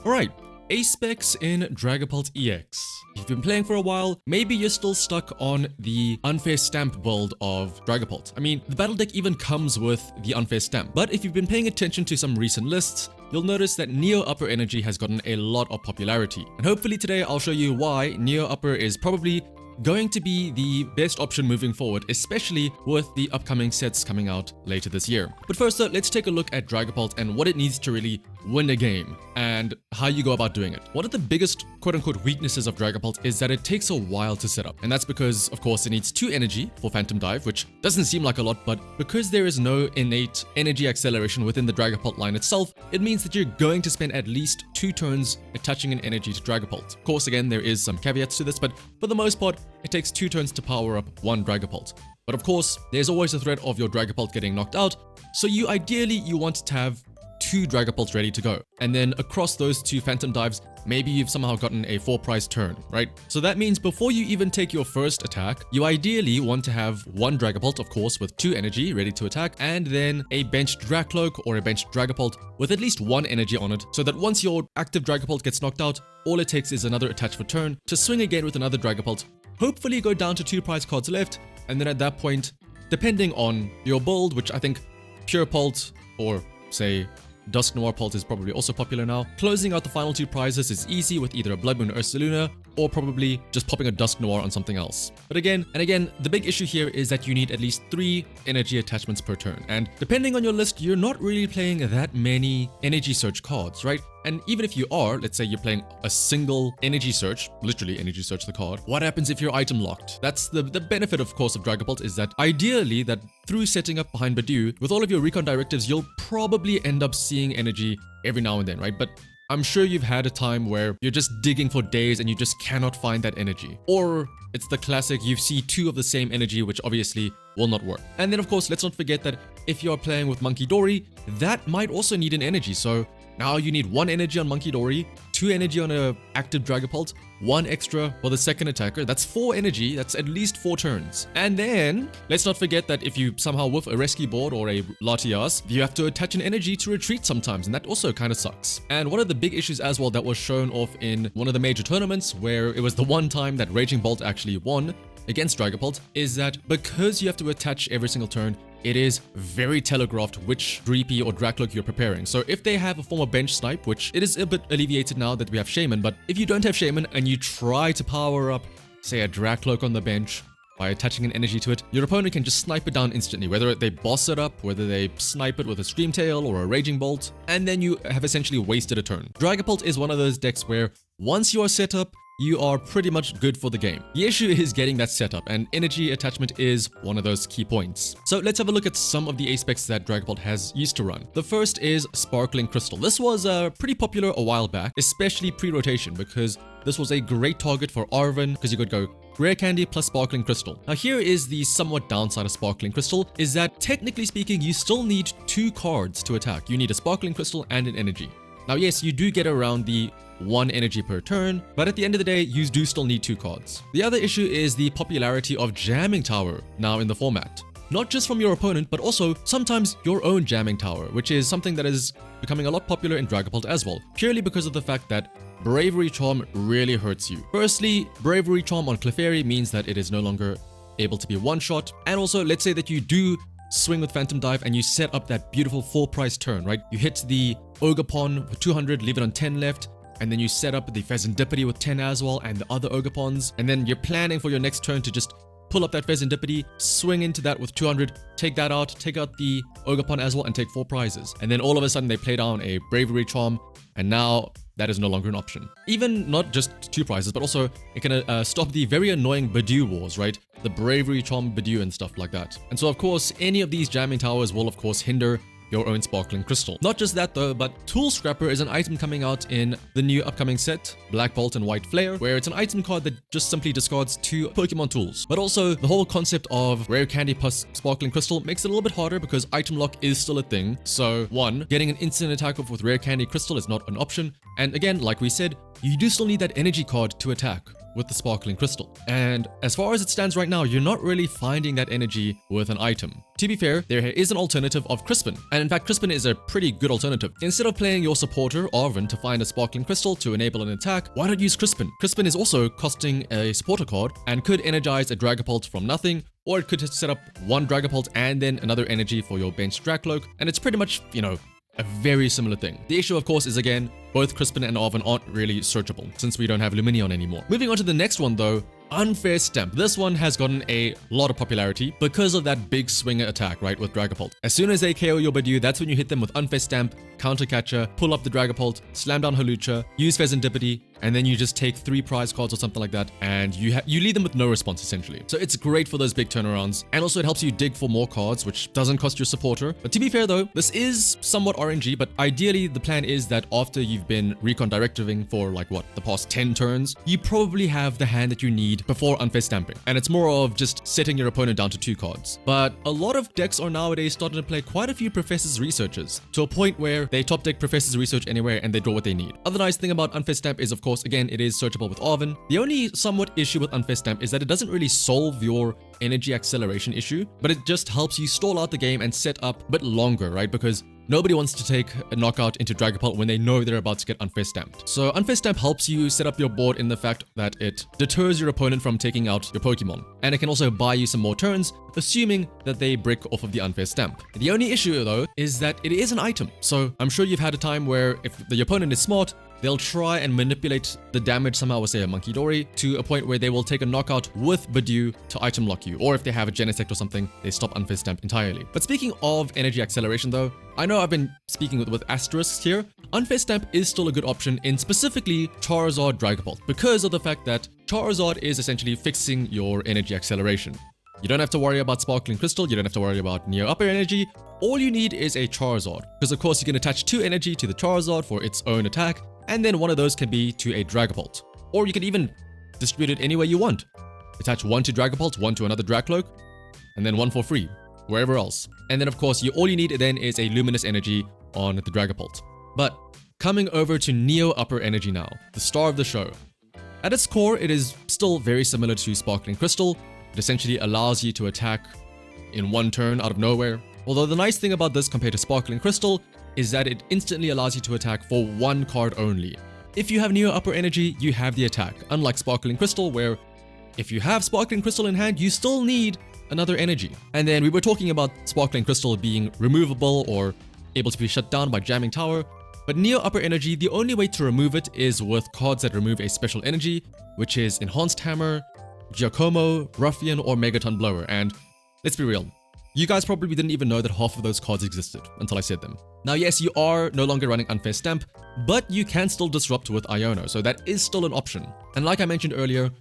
Alright, Ace Specs in Dragapult EX. If you've been playing for a while, maybe you're still stuck on the unfair stamp build of Dragapult. I mean, the battle deck even comes with the unfair stamp. But if you've been paying attention to some recent lists, you'll notice that Neo Upper Energy has gotten a lot of popularity. And hopefully today I'll show you why Neo Upper is probably going to be the best option moving forward, especially with the upcoming sets coming out later this year. But first though, let's take a look at Dragapult and what it needs to really win a game and how you go about doing it. One of the biggest quote-unquote weaknesses of Dragapult is that it takes a while to set up, and that's because of course it needs 2 energy for Phantom Dive, which doesn't seem like a lot, but because there is no innate energy acceleration within the Dragapult line itself, it means that you're going to spend at least 2 turns attaching an energy to Dragapult. Of course, again, there is some caveats to this, but for the most part, it takes 2 turns to power up 1 Dragapult. But of course, there's always a threat of your Dragapult getting knocked out, so ideally you want to have 2 Dragapults ready to go. And then across those 2 Phantom Dives, maybe you've somehow gotten a 4-prize turn, right? So that means before you even take your first attack, you ideally want to have 1 Dragapult, of course, with 2 energy ready to attack, and then a benched Dracloak or a benched Dragapult with at least 1 energy on it, so that once your active Dragapult gets knocked out, all it takes is another attach for turn to swing again with another Dragapult, hopefully go down to 2 prize cards left, and then at that point, depending on your build, which I think Pure Pult or say Dusk Noir Pult is probably also popular now, closing out the final 2 prizes is easy with either a Blood Moon Ursaluna or probably just popping a Dusk Noir on something else. But again, the big issue here is that you need at least 3 energy attachments per turn. And depending on your list, you're not really playing that many energy search cards, right? And even if you are, let's say you're playing a single energy search, literally energy search the card, what happens if you're item locked? That's the benefit, of course, of Dragapult is that ideally that through setting up behind Badu, with all of your recon directives, you'll probably end up seeing energy every now and then, right? But I'm sure you've had a time where you're just digging for days and you just cannot find that energy. Or it's the classic, you see 2 of the same energy, which obviously will not work. And then of course, let's not forget that if you're playing with Monkey Dory, that might also need an energy. So now you need 1 energy on Monkey Dory, 2 energy on a active Dragapult, 1 extra for the second attacker. That's 4 energy, that's at least 4 turns. And then, let's not forget that if you somehow whiff a rescue board or a Latias, you have to attach an energy to retreat sometimes, and that also kind of sucks. And one of the big issues as well that was shown off in one of the major tournaments, where it was the one time that Raging Bolt actually won against Dragapult, is that because you have to attach every single turn, it is very telegraphed which Dreepy or Dracloak you're preparing. So if they have a form of bench snipe, which it is a bit alleviated now that we have Shaman, but if you don't have Shaman and you try to power up, say, a Dracloak on the bench by attaching an energy to it, your opponent can just snipe it down instantly, whether they boss it up, whether they snipe it with a Screamtail or a Raging Bolt, and then you have essentially wasted a turn. Dragapult is one of those decks where once you are set up, you are pretty much good for the game. The issue is getting that setup, and energy attachment is one of those key points. So let's have a look at some of the Ace Specs that Dragapult has used to run. The first is Sparkling Crystal. This was pretty popular a while back, especially pre-rotation, because this was a great target for Arven, because you could go Rare Candy plus Sparkling Crystal. Now here is the somewhat downside of Sparkling Crystal, is that technically speaking, you still need 2 cards to attack. You need a Sparkling Crystal and an energy. Now yes, you do get around the 1 energy per turn, but at the end of the day, you do still need 2 cards. The other issue is the popularity of Jamming Tower now in the format. Not just from your opponent, but also sometimes your own Jamming Tower, which is something that is becoming a lot popular in Dragapult as well, purely because of the fact that Bravery Charm really hurts you. Firstly, Bravery Charm on Clefairy means that it is no longer able to be one-shot, and also let's say that you do swing with Phantom Dive and you set up that beautiful 4-prize turn, right? You hit the Ogre-Pon with 200, leave it on 10 left, and then you set up the Pheasantipity with 10 as well, and the other Ogre-Pons, and then you're planning for your next turn to just pull up that Pheasantipity, swing into that with 200, take that out, take out the Ogre-Pon as well, and take 4 prizes. And then all of a sudden they play down a Bravery Charm, and now that is no longer an option. Even not just 2 prizes, but also it can stop the very annoying Badu wars, right? The Bravery Charm Badu and stuff like that. And so of course, any of these jamming towers will of course hinder your own Sparkling Crystal. Not just that though, but Tool Scrapper is an item coming out in the new upcoming set, Black Bolt and White Flare, where it's an item card that just simply discards 2 Pokemon tools. But also, the whole concept of Rare Candy plus Sparkling Crystal makes it a little bit harder because item lock is still a thing. So 1, getting an instant attack off with Rare Candy Crystal is not an option. And again, like we said, you do still need that energy card to attack. with the Sparkling Crystal. And as far as it stands right now, you're not really finding that energy with an item. To be fair, there is an alternative of Crispin, and in fact Crispin is a pretty good alternative. Instead of playing your supporter Arven to find a Sparkling Crystal to enable an attack, why not use Crispin? Crispin is also costing a supporter card and could energize a Dragapult from nothing, or it could set up one Dragapult and then another energy for your bench Dracloak, and it's pretty much, you know, a very similar thing. The issue, of course, is again, both Crispin and Arven aren't really searchable since we don't have Luminion anymore. Moving on to the next one though, Unfair Stamp. This one has gotten a lot of popularity because of that big swinger attack, right, with Dragapult. As soon as they KO your Bidoof, that's when you hit them with Unfair Stamp, Counter Catcher, pull up the Dragapult, slam down Hawlucha, use Pheasantipity, and then you just take 3 prize cards or something like that, and you lead them with no response essentially. So it's great for those big turnarounds, and also it helps you dig for more cards, which doesn't cost your supporter. But to be fair though, this is somewhat RNG, but ideally the plan is that after you've been Recon Directiving for like what, the past 10 turns, you probably have the hand that you need before Unfair Stamping. And it's more of just setting your opponent down to 2 cards. But a lot of decks are nowadays starting to play quite a few Professor's Researches, to a point where they top deck Professor's Research anywhere and they draw what they need. Other nice thing about Unfair Stamp is, of course, again, it is searchable with Arven. The only somewhat issue with Unfair Stamp is that it doesn't really solve your energy acceleration issue, but it just helps you stall out the game and set up a bit longer, right? Because nobody wants to take a knockout into Dragapult when they know they're about to get Unfair Stamped. So Unfair Stamp helps you set up your board in the fact that it deters your opponent from taking out your Pokemon. And it can also buy you some more turns, assuming that they break off of the Unfair Stamp. The only issue though is that it is an item. So I'm sure you've had a time where if the opponent is smart, they'll try and manipulate the damage somehow with, say, a Monkey Dory to a point where they will take a knockout with Bidoof to item lock you. Or if they have a Genesect or something, they stop Unfair Stamp entirely. But speaking of energy acceleration though, I know I've been speaking with asterisks here. Unfair Stamp is still a good option in specifically Charizard Dragapult because of the fact that Charizard is essentially fixing your energy acceleration. You don't have to worry about Sparkling Crystal, you don't have to worry about Neo Upper Energy. All you need is a Charizard, because of course you can attach 2 energy to the Charizard for its own attack, and then one of those can be to a Dragapult. Or you can even distribute it any way you want. Attach 1 to Dragapult, 1 to another Dracloak, and then 1 for free, wherever else. And then of course, all you need then is a Luminous Energy on the Dragapult. But coming over to Neo Upper Energy now, the star of the show. At its core, it is still very similar to Sparkling Crystal. It essentially allows you to attack in 1 turn out of nowhere. Although the nice thing about this compared to Sparkling Crystal is that it instantly allows you to attack for 1 card only. If you have Neo Upper Energy, you have the attack, unlike Sparkling Crystal where if you have Sparkling Crystal in hand, you still need another energy. And then we were talking about Sparkling Crystal being removable or able to be shut down by Jamming Tower, but Neo Upper Energy, the only way to remove it is with cards that remove a special energy, which is Enhanced Hammer, Giacomo, Ruffian, or Megaton Blower. And let's be real, you guys probably didn't even know that half of those cards existed until I said them. Now yes, you are no longer running Unfair Stamp, but you can still disrupt with Iono, so that is still an option. And like I mentioned earlier,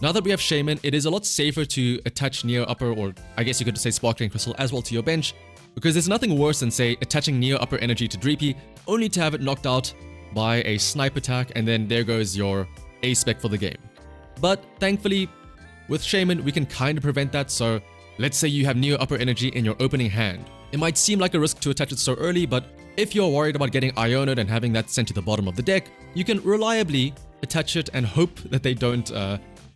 now that we have Shaman, it is a lot safer to attach Neo Upper, or I guess you could say Sparkling Crystal as well, to your bench, because there's nothing worse than, say, attaching Neo Upper Energy to Dreepy, only to have it knocked out by a snipe attack, and then there goes your Ace Spec for the game. But thankfully, with Shaman, we can kind of prevent that. So let's say you have Neo Upper Energy in your opening hand. It might seem like a risk to attach it so early, but if you're worried about getting Ionoed and having that sent to the bottom of the deck, you can reliably attach it and hope that they don't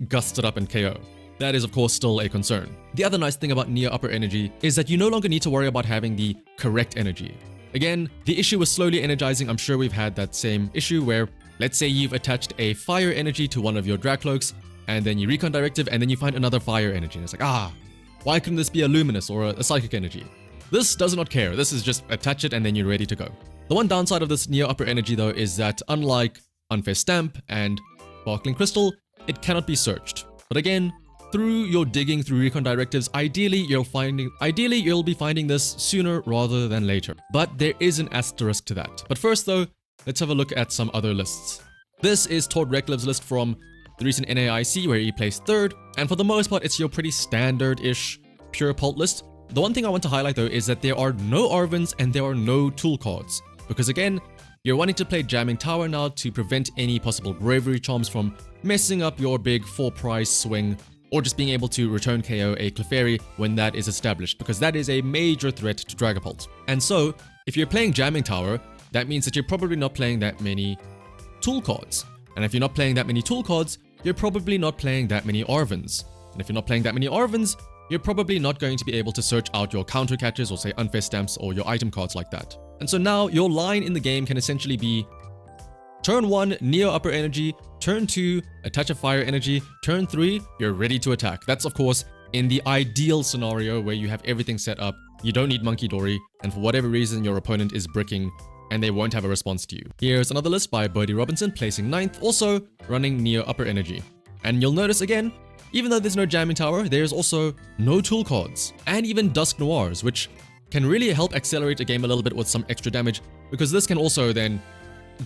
gust it up and KO. That is of course still a concern. The other nice thing about Neo Upper Energy is that you no longer need to worry about having the correct energy. Again, the issue with slowly energizing, I'm sure we've had that same issue where, let's say you've attached a fire energy to one of your Dracloaks, and then you recon directive, and then you find another fire energy, and it's like, why couldn't this be a luminous or a psychic energy? This does not care. This is just attach it and then you're ready to go. The one downside of this Neo Upper Energy though is that unlike Unfair Stamp and Sparkling Crystal, it cannot be searched. But again, through your digging through recon directives, ideally you'll be finding this sooner rather than later. But there is an asterisk to that. But first though, let's have a look at some other lists. This is Todd Recklev's list from the recent NAIC where he placed 3rd, and for the most part it's your pretty standard-ish pure Pult list. The one thing I want to highlight though is that there are no Arvens and there are no tool cards, because again, you're wanting to play Jamming Tower now to prevent any possible Bravery Charms from messing up your big 4-prize swing, or just being able to return KO a Clefairy when that is established, because that is a major threat to Dragapult. And so, if you're playing Jamming Tower, that means that you're probably not playing that many tool cards. And if you're not playing that many tool cards, you're probably not playing that many Arvins. And if you're not playing that many Arvins, you're probably not going to be able to search out your counter catches or say unfair stamps or your item cards like that. And so now your line in the game can essentially be turn 1, Neo Upper Energy, turn 2, attach a Fire Energy, turn 3, you're ready to attack. That's of course in the ideal scenario where you have everything set up, you don't need Monkey Dory, and for whatever reason your opponent is bricking and they won't have a response to you. Here's another list by Bodie Robinson, placing 9th, also running Neo Upper Energy. And you'll notice again, even though there's no jamming tower, there's also no tool cards, and even Dusk Noirs, which can really help accelerate a game a little bit with some extra damage, because this can also then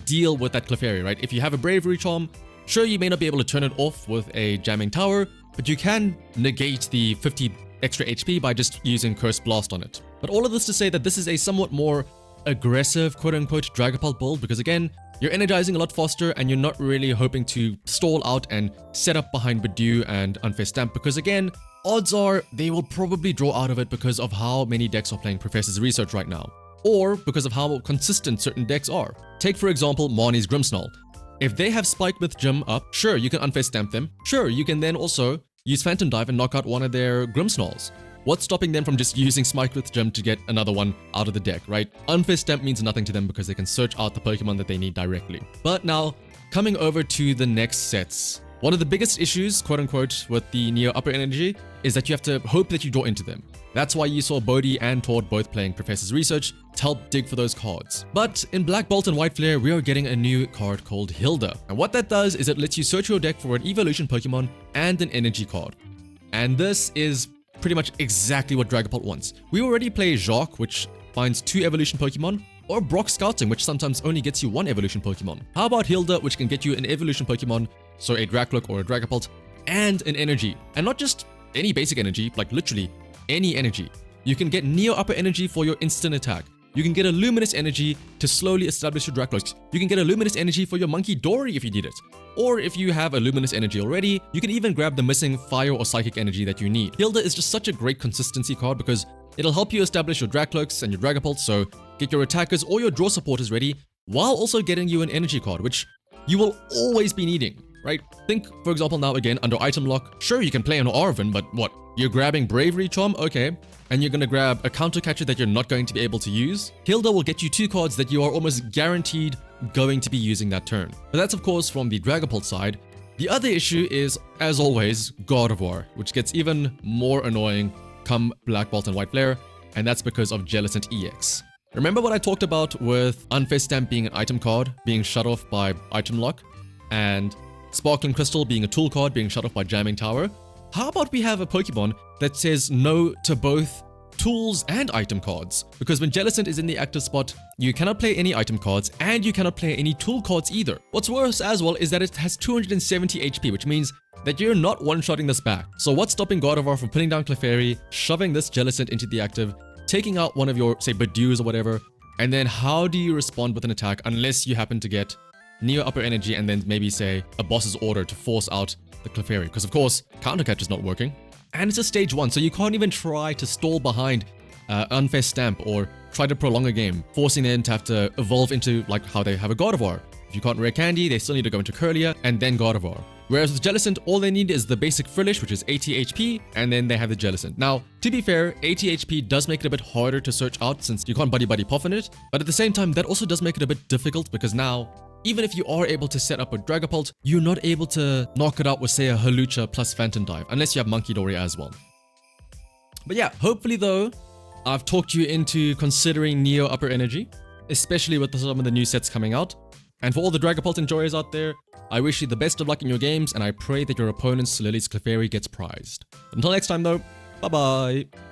deal with that Clefairy, right? If you have a Bravery Charm, sure, you may not be able to turn it off with a jamming tower, but you can negate the 50 extra HP by just using Curse Blast on it. But all of this to say that this is a somewhat more aggressive quote-unquote Dragapult build, because again, you're energizing a lot faster and you're not really hoping to stall out and set up behind Badoo and Unfair Stamp, because again, odds are they will probably draw out of it because of how many decks are playing Professor's Research right now, or because of how consistent certain decks are. Take for example Marnie's Grimmsnarl. If they have Spikemouth Gym up, sure, you can Unfair Stamp them. Sure, you can then also use Phantom Dive and knock out one of their Grimmsnarls. What's stopping them from just using Spikemouth Gym to get another one out of the deck, right? Unfair Stamp means nothing to them because they can search out the Pokemon that they need directly. But now, coming over to the next sets. One of the biggest issues, quote-unquote, with the Neo Upper Energy is that you have to hope that you draw into them. That's why you saw Bodhi and Todd both playing Professor's Research to help dig for those cards. But in Black Bolt and White Flare, we are getting a new card called Hilda. And what that does is it lets you search your deck for an Evolution Pokemon and an Energy card. And this is pretty much exactly what Dragapult wants. We already play Jacques, which finds 2 Evolution Pokemon, or Brock Scouting, which sometimes only gets you 1 Evolution Pokemon. How about Hilda, which can get you an Evolution Pokemon, so a Dracloak or a Dragapult, and an Energy. And not just any basic energy, like literally any energy. You can get Neo Upper Energy for your instant attack. You can get a Luminous Energy to slowly establish your Dracloaks. You can get a Luminous Energy for your Monkey Dory if you need it. Or if you have a Luminous Energy already, you can even grab the missing Fire or Psychic Energy that you need. Hilda is just such a great consistency card because it'll help you establish your Dracloaks and your Dragapults, so get your attackers or your draw supporters ready, while also getting you an energy card, which you will always be needing, right? Think, for example, now again, under item lock, sure, you can play an Arven, but what? You're grabbing Bravery Charm? Okay. And you're gonna grab a counter catcher that you're not going to be able to use? Hilda will get you 2 cards that you are almost guaranteed going to be using that turn. But that's of course from the Dragapult side. The other issue is, as always, Gardevoir, which gets even more annoying come Black Bolt and White Flare, and that's because of Jellicent EX. Remember what I talked about with Unfair Stamp being an item card, being shut off by item lock, and Sparkling Crystal being a tool card, being shut off by Jamming Tower? How about we have a Pokemon that says no to both tools and item cards? Because when Jellicent is in the active spot, you cannot play any item cards and you cannot play any tool cards either. What's worse as well is that it has 270 HP, which means that you're not one-shotting this back. So what's stopping Gardevoir from putting down Clefairy, shoving this Jellicent into the active, taking out one of your, say, Badoos or whatever, and then how do you respond with an attack unless you happen to get Neo Upper Energy and then maybe, say, a boss's order to force out the Clefairy? Because of course, counter catch is not working. And it's a stage 1, so you can't even try to stall behind Unfair Stamp or try to prolong a game, forcing them to have to evolve into like how they have a Gardevoir. If you can't Rare Candy, they still need to go into Curlia and then Gardevoir. Whereas with Jellicent, all they need is the basic Frillish, which is 80 HP, and then they have the Jellicent. Now, to be fair, 80 HP does make it a bit harder to search out since you can't Buddy Puff in it, but at the same time, that also does make it a bit difficult because now, even if you are able to set up a Dragapult, you're not able to knock it out with, say, a Hawlucha plus Phantom Dive, unless you have Monkey Dory as well. But yeah, hopefully though, I've talked you into considering Neo Upper Energy, especially with some of the new sets coming out. And for all the Dragapult enjoyers out there, I wish you the best of luck in your games, and I pray that your opponent's Lily's Clefairy gets prized. Until next time though, bye bye!